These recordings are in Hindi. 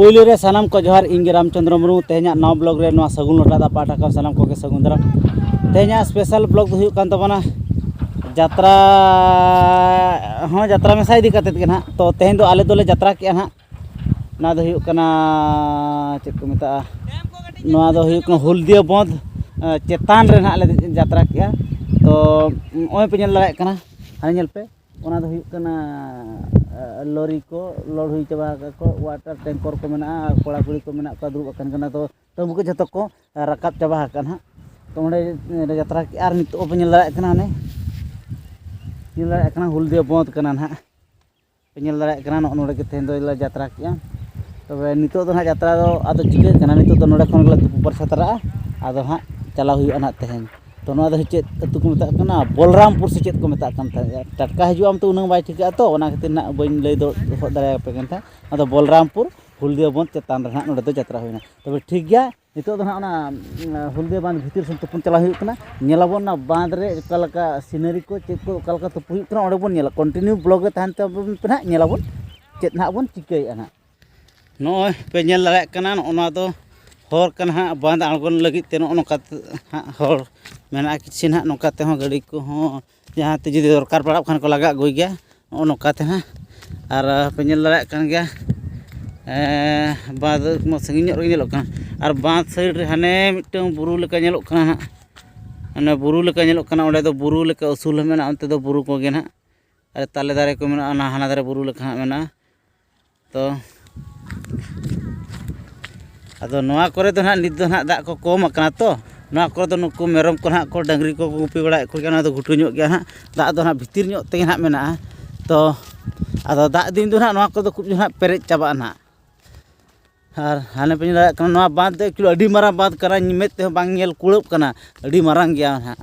पोइलो रे सानाम को जोहार इंगे रामचंद्र मुर्मू तेहना नवा ब्लॉग रे नवा सगुन लोटा दा पाठा का सानाम को के सगुन दाराम तेहना स्पेशल ब्लॉग दो हुयुक कान तबना यात्रा हाँ यात्रा में साइड करते के ना तो तेहन दो आले दोले यात्रा के ना ना दो हुयुक काना चेक को मेता नवा दो हुयुक काना हुलदिया बंद चेतान रे ना आले यात्रा के तो ओय पे नेल लागे काना हाने नेल पे ओना दो हुयुक काना लॉरी को लोड हुई चाबा को वाटर टैंकर को मेना कोड़ा कुड़ी को मेना का दुरुब अकन कना तो तंबु को जतो को रकाब चाबा हकन हा तो ओंडे यात्रा के आर नितो पे नेल लागे काना ने नेल लागे काना हुलदिया बंद कना ना पे नेल लागे काना नोडे के तेन दो यात्रा के तबे नितो दो ना यात्रा दो आदो चिके काना नितो दो नोडे खन गला तुपु पर सतरा आदो हा चला हुई अना तेहन तो नोआ दो चेत अतु को मेता कना बलरामपुर से चेत को मेता कन टटका हिजु आम तो उनंग बाय ठिका तो ओना खातिर ना बइन लई दो दाया पे कन था अदो बलरामपुर हुलदिया बंद चेतान रे ना नोडे दो यात्रा होइना तबे ठीक गया नितो दो ना ओना हुलदिया बांध भीतर से तुपुन चला हुई कना नेलाबोन ना बांध रे कलका सीनरी को चेक को कलका तुपु हुई कना ओडे बोन नेला कंटिन्यू ब्लॉग रे तहन ते पे ना नेलाबोन चेत ना बोन चिकई ना नोय पे नेल लागे कना ओना दो हर कना हा बांध आगोन लगी ते नोका हर मेना किसी ना नौकाते हो गाड़ी को हो जहाँ ते जुदी दरकार पड़ा खान को लगा गई गया नौकाते हाँ और पेंजल लगा कन गया बाद संगिन रेलोक और बाँध साइड रे हाने मिट्टन बुरु लेका नेलोक कना हाँ अने बुरु लेका नेलोक कना ओंडे दो बुरु लेका उसूल मेना अंते दो बुरु को गे ना अरे ताले दारे को मेना ना हाना दारे बुरु लेका मेना तो अदो नोआ करे तो ना नित दो ना दाग को कम अकना तो ना को तो नुकु मेरम को ना को डंगरी को गुपी बड़ा को ना तो घुटू ᱧᱚᱜ गया हां दाग दो ना भितिर ᱧᱚᱜ ते ना मेना तो आदो दाग दिन दो ना नोआ को तो खूब ना पेरेज चाबा ना और हाने पे लगा कना नोआ बांध दे किलो अडी मारा बांध करा निमेत ते बांग नेल कुळप कना अडी मारांग गया ना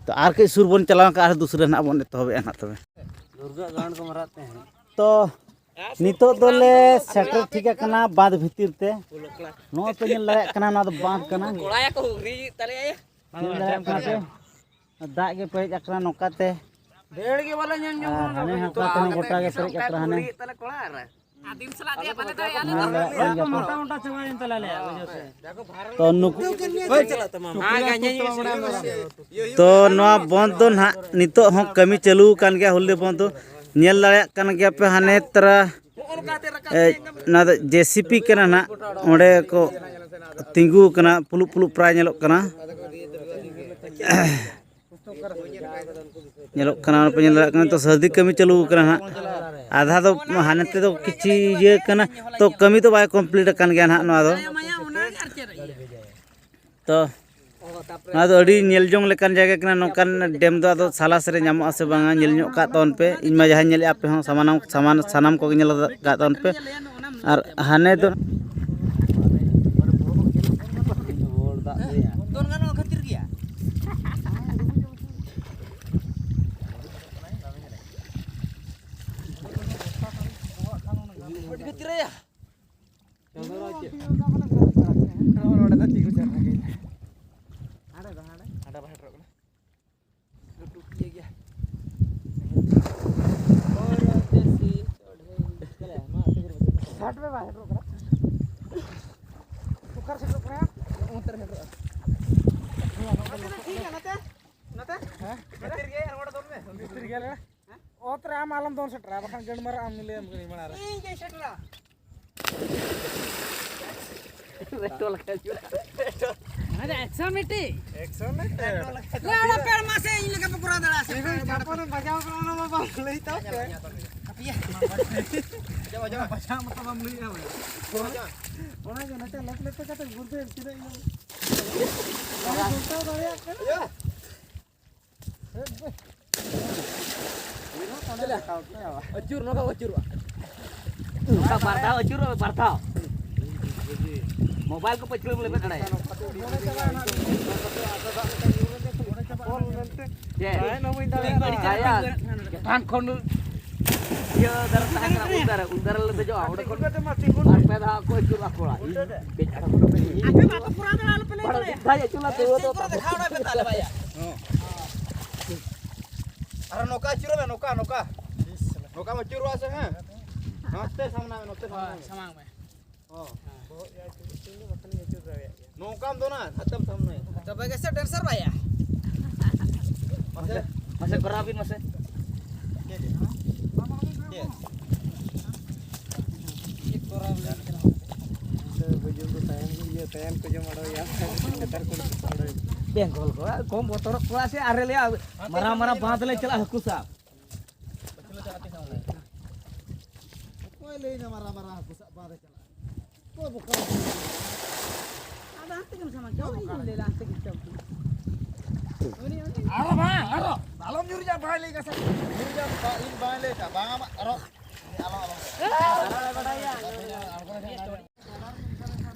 तो आर के सुर बन चलाव का आर दूसरे ना बन तो हबे ना तबे दुर्गा गांड को मारते हैं तो नितो दोले सेटर ठीक कना बांध भीतर ते नो पे नेल लगा कना ना बांध कना कोड़ाया को हुरी तले आया दाग के पेज अकरा नोकाते डेढ़ के वाला ñan ñan हाने हाका ते गोटा के पेज अकरा हाने तले कोड़ा रे आदिम सला दिया पने तो यार मोटा मोटा चबायन तले ले तो नुकु चला तमाम हां गाñe तो नो बंद दो ना नितो हो कमी चालू कान गया हुल्ले बंद दो नेल लाया कान गया पे हाने तरा ना जेसीपी कना ना ओंडे को तिंगु कना पुलु पुलु प्राय नेलोक कना नेलोक कना पे नेल कना तो सर्दी कमी चालू कना ना आधा तो हाने ते तो किछि ये कना तो कमी तो बाय कंप्लीट कान गया ना नो तो ना तो अड़ी नेल जोंग लेकान जगह कना नोकान डेम दो आदो सालास रे ᱧᱟᱢᱚᱜ ᱟᱥᱮ ᱵᱟᱝᱟ ᱧᱮᱞ ᱧᱚᱜ ᱠᱟᱜ ᱛᱚᱱ ᱯᱮ ᱤᱧ मा जहां ᱧᱮᱞ आपे ᱦᱚᱸ सामान को ᱧᱮᱞ ᱠᱟᱜ ᱛᱚᱱ ᱯᱮ और हाने तो दोन गानो खातिर गया खातिर या आलम दोन सटरा बखान गण मार आम ले हम गनी मना रे जय सटरा रेटो लगा अरे एक्शन में लाड़ा पेड़ मासे इन लगा पकड़ा दड़ा से बापन बजाव करना बाबा लई तो कपिया जाओ जाओ बचा मत हम लई आवे ओना जो नते लक लक का तो घुरते सीधा इन घुरता दड़िया अचूर नका अचूर का बारता मोबाइल को पचल ले बेटा ये न मोइन दाया धान खन ये दर उधर ले जो आवड़े खन पे दा को अचूर आकोला आपे बात पूरा दला पे ले भाई चुला तो दिखावना पे ताले भैया अरे नौका चुरो में नौका में चुरो आसे हैं नोते सामना में नोते समांग में हां नौकाम दो ना खत्म सामने तो कैसे डांसर भैया मसे कराबिन मसे बेंगोल को कम बोतर कोला से आरे ले मरा बांध ले चला हकू साहब कोई ले ना मरा हकू साहब बांध चला को बुका आधा हफ्ते के सामान जाओ ले ला हफ्ते के चल अरे बा अरे आलम जुर जा भाई ले का सब जुर जा इन भाई ले का बांगा अरे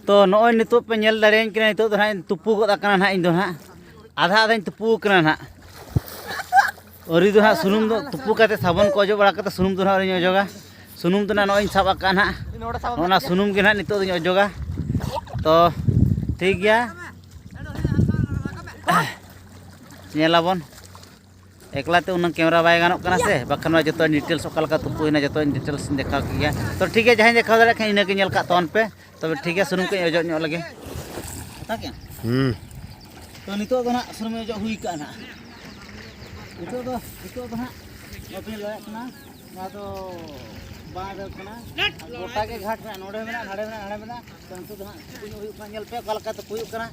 तो नॉय नितो पे नेल दाड़ेन किना नितो ना तुपु गद कना ना इन दो ना आधा आधाኝ तुपु कना ना ओरी दो ना सुनुम दो तुपु काते साबन को अजो बड़ा काते सुनुम दो ना ओरी अजोगा सुनुम दो ना नॉय साबा का ना ओना सुनुम के ना नितो दो अजोगा तो ठीक गया नेलाबन एकलाते उन कैमरा बाय गानों कना से बखन जो डिटेल्स ओकालका तुपुना जो डिटेल्स देखा गया तो ठीक है जहाँ देखा दाड़ा खान इनके नेल का तौन पे तब ठीक है सुनुम के अजो ᱧᱚᱜ लगे तो नितो दो ना सुनुम अजो हुई का ना नितो दो ना अपने लय कना ना तो बांध कना गोटा के घाट में नोडे में हाड़े में तो नितो दो ना हुई का नेल पे ओकालका तो हुई कना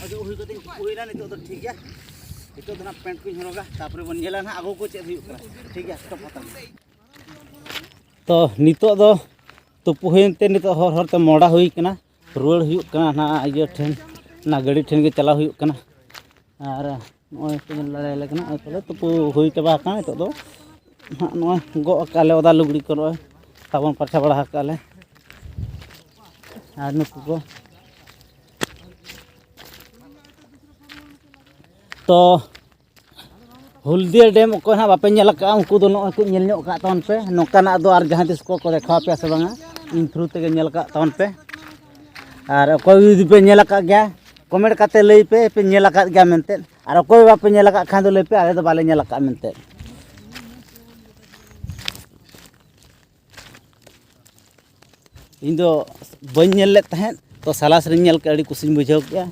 अजो हुई कते हुईना नितो तो ठीक है नितो तो ना पेंट को हरोगा तापरे बन गेला ना आगो को चेद हुई करा ठीक है स्टॉप होता तो नितो दो तुपु होइनते नितो हर हरते मोड़ा हुई कना रुवाड़ हुई कना ना इयो ठेन ना गाड़ी ठेन के चला हुई कना और नोय पे लड़ाई लगना तले तुपु हुई चबा कना नितो दो नोय गो काले ओदा लुगड़ी को साबन परछा बड़ा काले और नुकु को तो हुलदिया डैम को ना बापे नेल का उनको दो नोय को नेल ᱧᱚᱜ का तौन पे नोकाना दो और जहां तिस को देखा पे से बांगा इन थ्रू ते नेल का तौन पे और कोई यदि पे नेल का गया कमेंट काते लई पे नेल का गया मेनते और कोई बापे नेल का खान दो लई पे आले दो बाले नेल का मेनते इन दो बन नेल ले तहन तो सालास रे नेल के अड़ी कुसिन बुझाव गया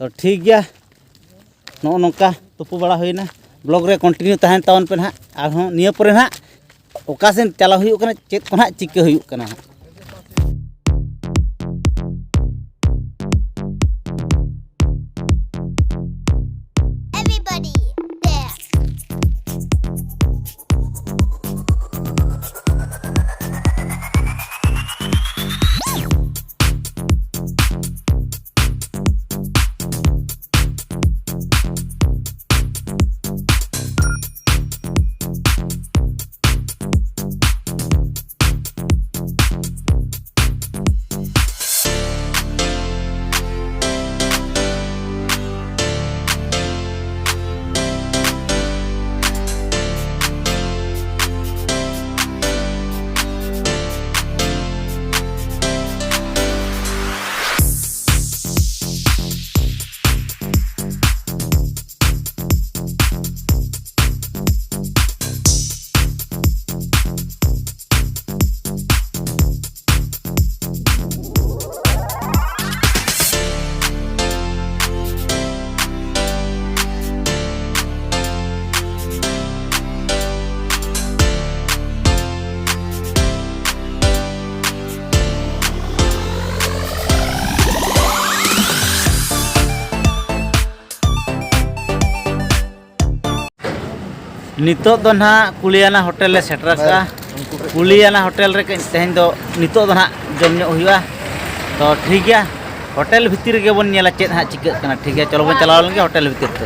तो ठीक गया नो नौका तुपु बड़ा हुई ना ब्लॉग रे कंटिन्यू तहन तावन पे ना आरहों निया परे ना ओकासेन चला हुई कना चेत को ना चिके हुई कना नितो दो ना कुलियाना होटल ले सेटर का कुलियाना होटल रे तेहन दो नितो दो ना जम ᱧᱚᱜ हुआ तो ठीक है होटल भीतर के बन नेला चेत हाँ चिका कना ठीक है चलो बन चलाव लगे होटल भीतर ते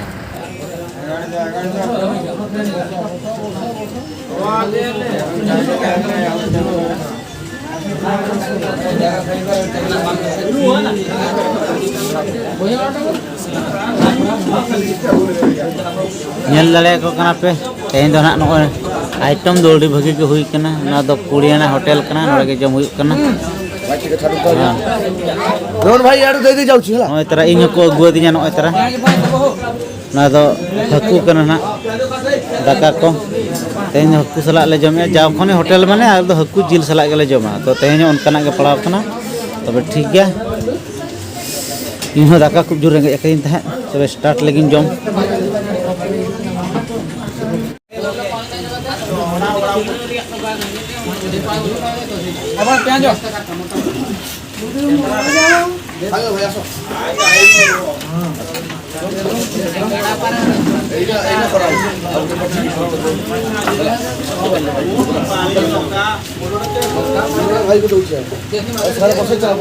nyel dale ko kana pe tehin do na no item do adi bhagi ge hui kana na do Kuriana hotel kana nore ge jom hui kana Rohan भाई यार दे दे जाऊ छी हला no tara inyo ko agu dinya no tara na do haku kana na daka ko tehin haku salak le jom ya jaw khone hotel mane ar do haku jil salak ge le joma to tehin onkana ge palaw kana tobe thik gaya inho daka khub jur renge ekin tha tobe start legin jom apa pian jo ayo भाई आसो भाई को दो छे सारे बसे चलो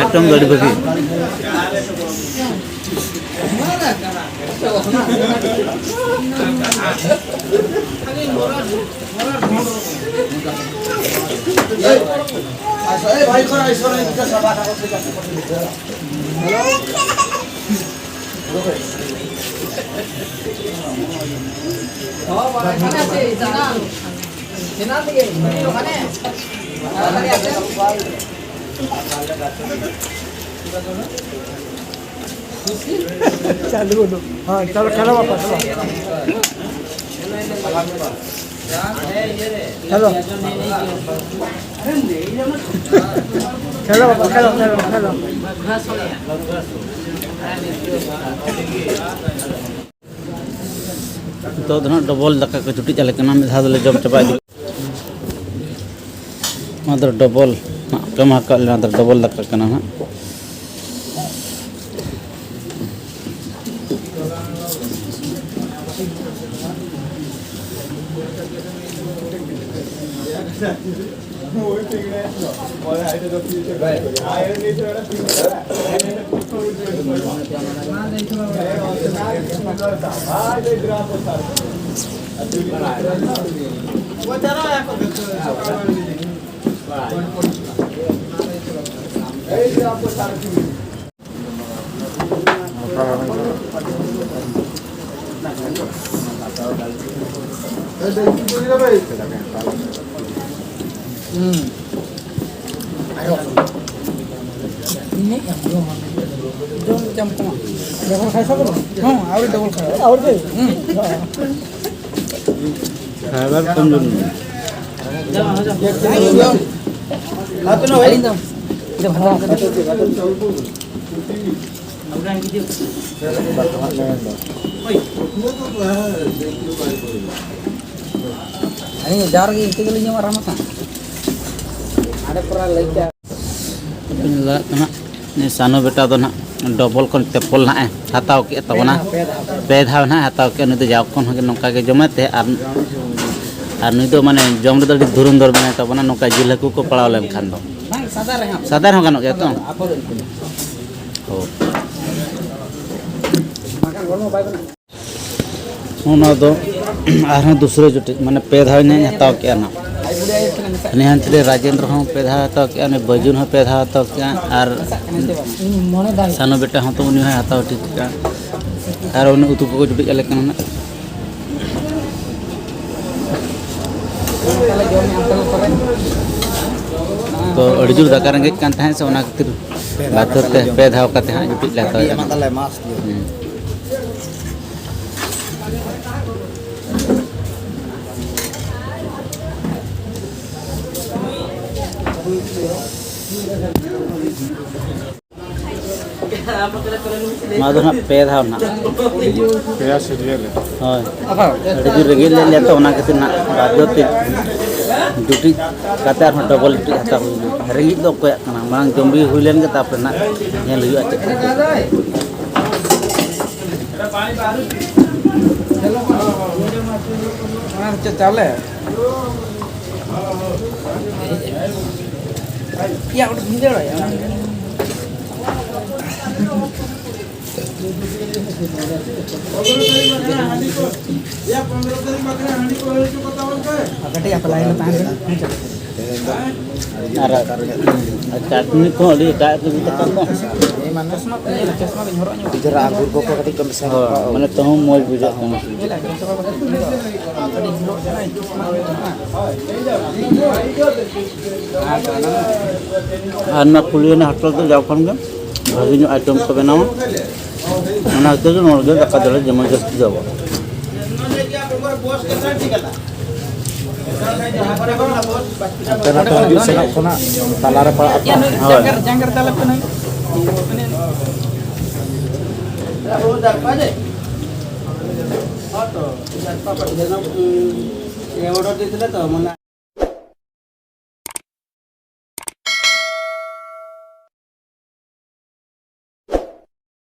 item do adi bhagi ए भाई को ऐसा नहीं का सब आटा को से हेलो हां बाना से जाना सेना दिए ओखाने ताড়াতাড়ি আসে चालू बोलो हां चलो चलो वापस चलो चलो बाबा चलो चलो चलो तो धना डबल दका को छुट्टी चले कना में धादले जम चबा दी मात्र डबल कमा का ले अंदर डबल दका कना ना ini yang dong jam tengah double खाई सको हां और डबल खाओ और दे खाबर कम जन हां तो भाई दम ये भरा ini jar gi tinggal nya marah mata ada pura lagi ला ना ने सानो बेटा दो ना डबल कोन तेपल ना हताव के तबना पे धाव ना हताव के न तो जाव कोन हगे नोका के जमते आर नुई तो माने जम रे दड़ी धुरंधर बने तबना नोका जिल हकु को पड़ाव लेन खान दो सादार हो गानो के तो हो ओना दो आर दूसरे जुटी माने पे धाव ने हताव के ना निहंतरे राजेंद्र हों पे धा हताव के ने बजुन हो पे धा हताव के आर सानो बेटा हों तो उनी हो हताव ठीक का आर उनी उतु को जुटी चले कना तो अड़जुर दाका रंगेज कान थाहे से ओना खातिर बातते पे धाव काते हा जुटी लाता माधुना पे धाव ना पेया सीरियल हां अड़जुर रेगिल ले तो ओना खातिर ना बातते जुटी काते आर डबल जुटी हता हुई रेगिल दो को कना मांग जम्बी हुइलेन के तापर ना नेल हुई आचे चाले या उठ भिदे Kati apa lain tahan. Ara chutney ko di da itu kita kan. Jerak anggur kok ketika besar. Mana tahu mau bujak kan. Anak kuliah na hotel tu jauh kan? Bagi item ko benaw. Mana itu kan orang dia kadang zaman just jauh. Karena tuh di sana kena talar apa apa. Jangkar telepon nih. Yang order itu tuh mana?